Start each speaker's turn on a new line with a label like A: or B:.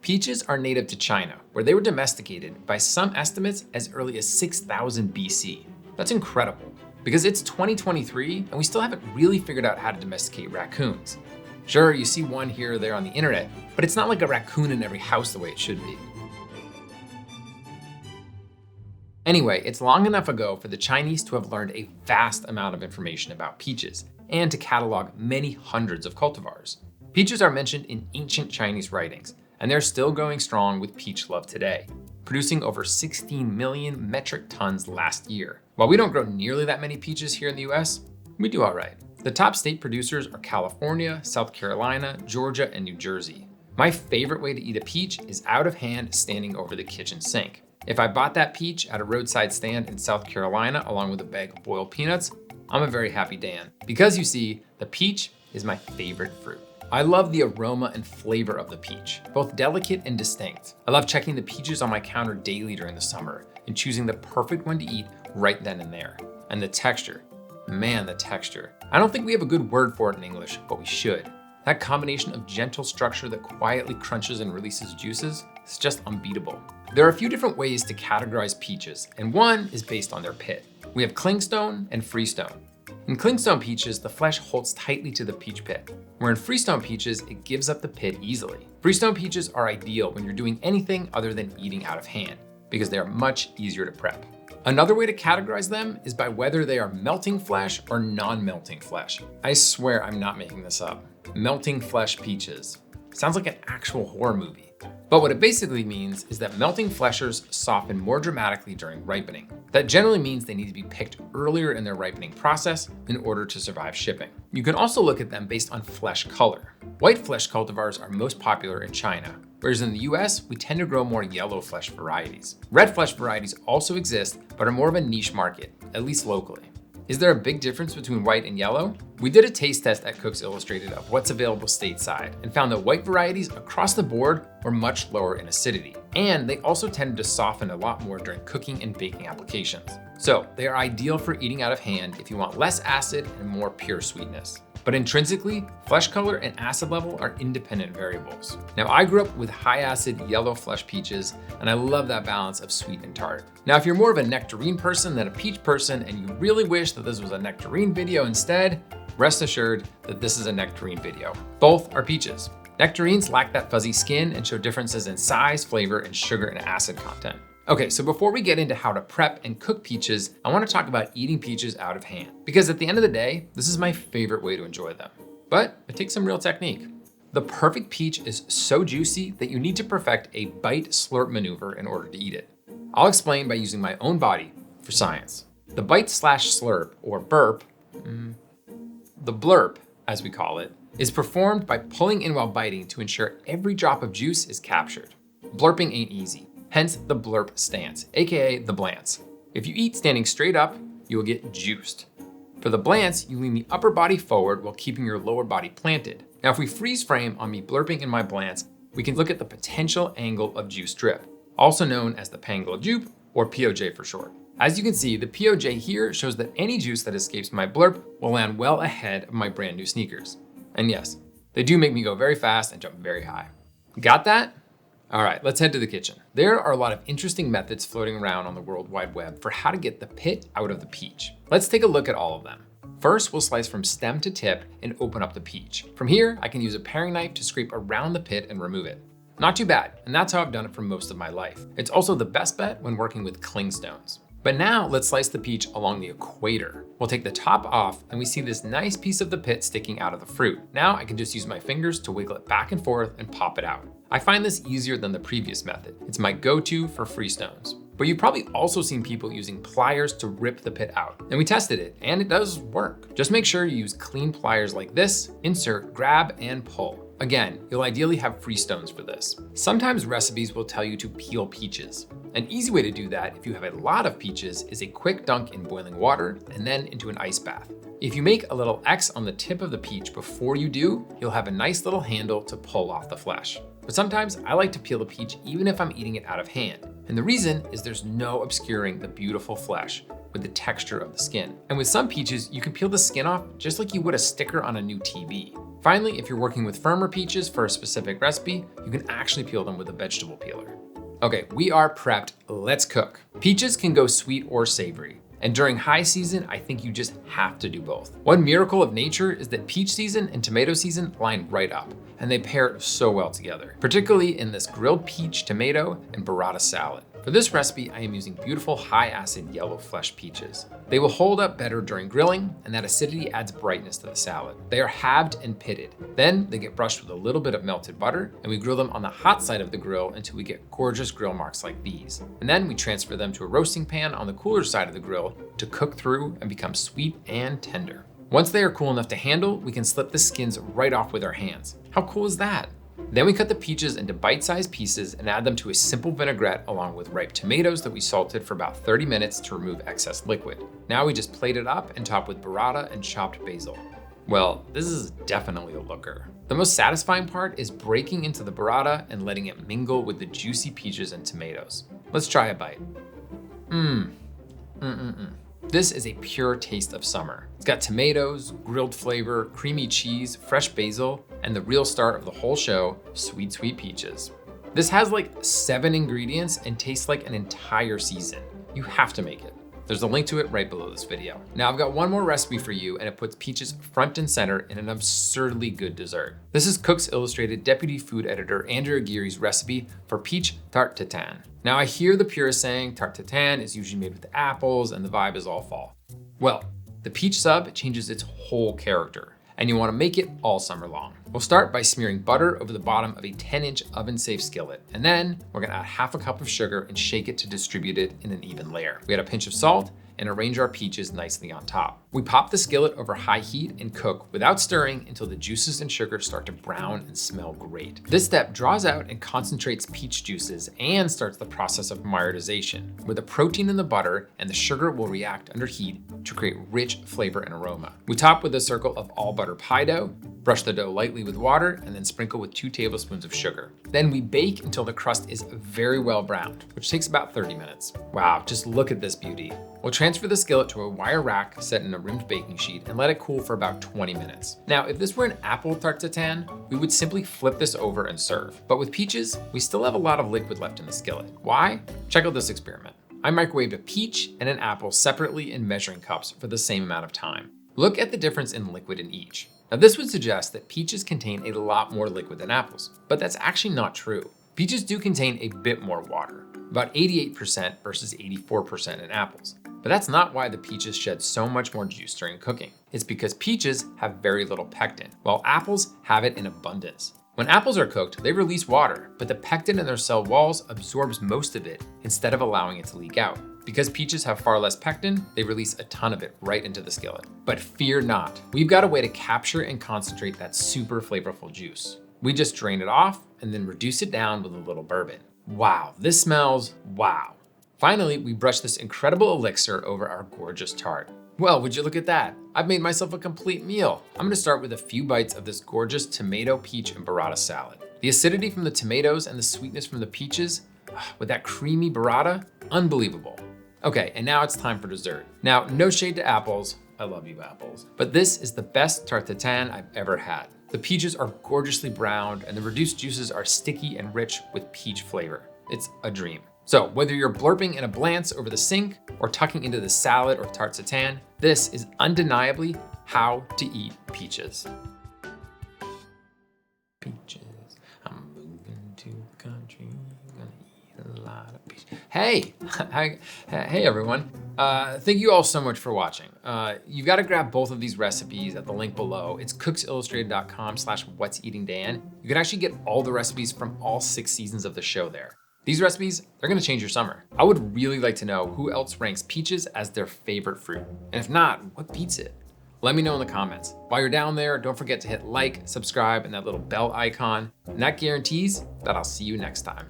A: Peaches are native to China, where they were domesticated by some estimates as early as 6000 BC. That's incredible, because it's 2023 and we still haven't really figured out how to domesticate raccoons. Sure, you see one here or there on the internet, but it's not like a raccoon in every house the way it should be. Anyway, it's long enough ago for the Chinese to have learned a vast amount of information about peaches and to catalog many hundreds of cultivars. Peaches are mentioned in ancient Chinese writings, and they're still going strong with peach love today, producing over 16 million metric tons last year. While we don't grow nearly that many peaches here in the US, we do all right. The top state producers are California, South Carolina, Georgia, and New Jersey. My favorite way to eat a peach is out of hand standing over the kitchen sink. If I bought that peach at a roadside stand in South Carolina along with a bag of boiled peanuts, I'm a very happy Dan. Because you see, the peach is my favorite fruit. I love the aroma and flavor of the peach, both delicate and distinct. I love checking the peaches on my counter daily during the summer and choosing the perfect one to eat right then and there. And the texture, man, the texture. I don't think we have a good word for it in English, but we should. That combination of gentle structure that quietly crunches and releases juices is just unbeatable. There are a few different ways to categorize peaches, and one is based on their pit. We have clingstone and freestone. In clingstone peaches, the flesh holds tightly to the peach pit, where in freestone peaches, it gives up the pit easily. Freestone peaches are ideal when you're doing anything other than eating out of hand, because they are much easier to prep. Another way to categorize them is by whether they are melting flesh or non-melting flesh. I swear I'm not making this up. Melting flesh peaches. Sounds like an actual horror movie. But what it basically means is that melting fleshers soften more dramatically during ripening. That generally means they need to be picked earlier in their ripening process in order to survive shipping. You can also look at them based on flesh color. White flesh cultivars are most popular in China, whereas in the US, we tend to grow more yellow flesh varieties. Red flesh varieties also exist, but are more of a niche market, at least locally. Is there a big difference between white and yellow? We did a taste test at Cooks Illustrated of what's available stateside and found that white varieties across the board were much lower in acidity. And they also tended to soften a lot more during cooking and baking applications. So they are ideal for eating out of hand if you want less acid and more pure sweetness. But intrinsically, flesh color and acid level are independent variables. Now, I grew up with high acid yellow flesh peaches, and I love that balance of sweet and tart. Now, if you're more of a nectarine person than a peach person, and you really wish that this was a nectarine video instead, rest assured that this is a nectarine video. Both are peaches. Nectarines lack that fuzzy skin and show differences in size, flavor, and sugar and acid content. Okay, so before we get into how to prep and cook peaches, I want to talk about eating peaches out of hand. Because at the end of the day, this is my favorite way to enjoy them. But it takes some real technique. The perfect peach is so juicy that you need to perfect a bite slurp maneuver in order to eat it. I'll explain by using my own body for science. The bite/slurp, or burp, the blurp, as we call it, is performed by pulling in while biting to ensure every drop of juice is captured. Blurping ain't easy. Hence the blurp stance, aka the blance. If you eat standing straight up, you will get juiced. For the blance, you lean the upper body forward while keeping your lower body planted. Now, if we freeze frame on me blurping in my blance, we can look at the potential angle of juice drip, also known as the pangle jupe, or POJ for short. As you can see, the POJ here shows that any juice that escapes my blurp will land well ahead of my brand new sneakers. And yes, they do make me go very fast and jump very high. Got that? All right, let's head to the kitchen. There are a lot of interesting methods floating around on the World Wide Web for how to get the pit out of the peach. Let's take a look at all of them. First, we'll slice from stem to tip and open up the peach. From here, I can use a paring knife to scrape around the pit and remove it. Not too bad, and that's how I've done it for most of my life. It's also the best bet when working with clingstones. But now let's slice the peach along the equator. We'll take the top off and we see this nice piece of the pit sticking out of the fruit. Now I can just use my fingers to wiggle it back and forth and pop it out. I find this easier than the previous method. It's my go-to for freestones. But you've probably also seen people using pliers to rip the pit out. And we tested it, and it does work. Just make sure you use clean pliers like this, insert, grab, and pull. Again, you'll ideally have freestones for this. Sometimes recipes will tell you to peel peaches. An easy way to do that if you have a lot of peaches is a quick dunk in boiling water and then into an ice bath. If you make a little X on the tip of the peach before you do, you'll have a nice little handle to pull off the flesh. But sometimes I like to peel the peach even if I'm eating it out of hand. And the reason is there's no obscuring the beautiful flesh with the texture of the skin. And with some peaches, you can peel the skin off just like you would a sticker on a new TV. Finally, if you're working with firmer peaches for a specific recipe, you can actually peel them with a vegetable peeler. Okay, we are prepped, let's cook. Peaches can go sweet or savory. And during high season, I think you just have to do both. One miracle of nature is that peach season and tomato season line right up, and they pair so well together, particularly in this grilled peach, tomato, and burrata salad. For this recipe, I am using beautiful high-acid yellow flesh peaches. They will hold up better during grilling, and that acidity adds brightness to the salad. They are halved and pitted. Then they get brushed with a little bit of melted butter, and we grill them on the hot side of the grill until we get gorgeous grill marks like these. And then we transfer them to a roasting pan on the cooler side of the grill to cook through and become sweet and tender. Once they are cool enough to handle, we can slip the skins right off with our hands. How cool is that? Then we cut the peaches into bite-sized pieces and add them to a simple vinaigrette along with ripe tomatoes that we salted for about 30 minutes to remove excess liquid. Now we just plate it up and top with burrata and chopped basil. Well, this is definitely a looker. The most satisfying part is breaking into the burrata and letting it mingle with the juicy peaches and tomatoes. Let's try a bite. This is a pure taste of summer. It's got tomatoes, grilled flavor, creamy cheese, fresh basil, and the real star of the whole show, sweet, sweet peaches. This has like 7 ingredients and tastes like an entire season. You have to make it. There's a link to it right below this video. Now I've got one more recipe for you, and it puts peaches front and center in an absurdly good dessert. This is Cooks Illustrated Deputy Food Editor Andrew Aguirre's recipe for peach tarte tatin. Now I hear the purists saying tarte tatin is usually made with apples and the vibe is all fall. Well, the peach sub changes its whole character, and you want to make it all summer long. We'll start by smearing butter over the bottom of a 10-inch oven-safe skillet, and then we're gonna add half a cup of sugar and shake it to distribute it in an even layer. We add a pinch of salt and arrange our peaches nicely on top. We pop the skillet over high heat and cook without stirring until the juices and sugar start to brown and smell great. This step draws out and concentrates peach juices and starts the process of myridization, where the protein in the butter and the sugar will react under heat to create rich flavor and aroma. We top with a circle of all butter pie dough, brush the dough lightly with water, and then sprinkle with 2 tablespoons of sugar. Then we bake until the crust is very well browned, which takes about 30 minutes. Wow, just look at this beauty. We'll transfer the skillet to a wire rack set in a rimmed baking sheet and let it cool for about 20 minutes. Now, if this were an apple tarte tatin, we would simply flip this over and serve. But with peaches, we still have a lot of liquid left in the skillet. Why? Check out this experiment. I microwaved a peach and an apple separately in measuring cups for the same amount of time. Look at the difference in liquid in each. Now, this would suggest that peaches contain a lot more liquid than apples, but that's actually not true. Peaches do contain a bit more water, about 88% versus 84% in apples. But that's not why the peaches shed so much more juice during cooking. It's because peaches have very little pectin, while apples have it in abundance. When apples are cooked, they release water, but the pectin in their cell walls absorbs most of it instead of allowing it to leak out. Because peaches have far less pectin, they release a ton of it right into the skillet. But fear not, we've got a way to capture and concentrate that super flavorful juice. We just drain it off and then reduce it down with a little bourbon. Wow, this smells wow. Finally, we brush this incredible elixir over our gorgeous tart. Well, would you look at that? I've made myself a complete meal. I'm gonna start with a few bites of this gorgeous tomato, peach, and burrata salad. The acidity from the tomatoes and the sweetness from the peaches, with that creamy burrata, unbelievable. Okay, and now it's time for dessert. Now, no shade to apples, I love you apples, but this is the best tarte tatin I've ever had. The peaches are gorgeously browned and the reduced juices are sticky and rich with peach flavor. It's a dream. So whether you're blurping in a glance over the sink or tucking into the salad or tarte tatin, this is undeniably how to eat peaches. Peaches, I'm moving to the country, gonna eat a lot of peaches. Hey, hey everyone. Thank you all so much for watching. You've got to grab both of these recipes at the link below. It's cooksillustrated.com/what'seatingdan. You can actually get all the recipes from all 6 seasons of the show there. These recipes, they're gonna change your summer. I would really like to know who else ranks peaches as their favorite fruit. And if not, what beats it? Let me know in the comments. While you're down there, don't forget to hit like, subscribe, and that little bell icon. And that guarantees that I'll see you next time.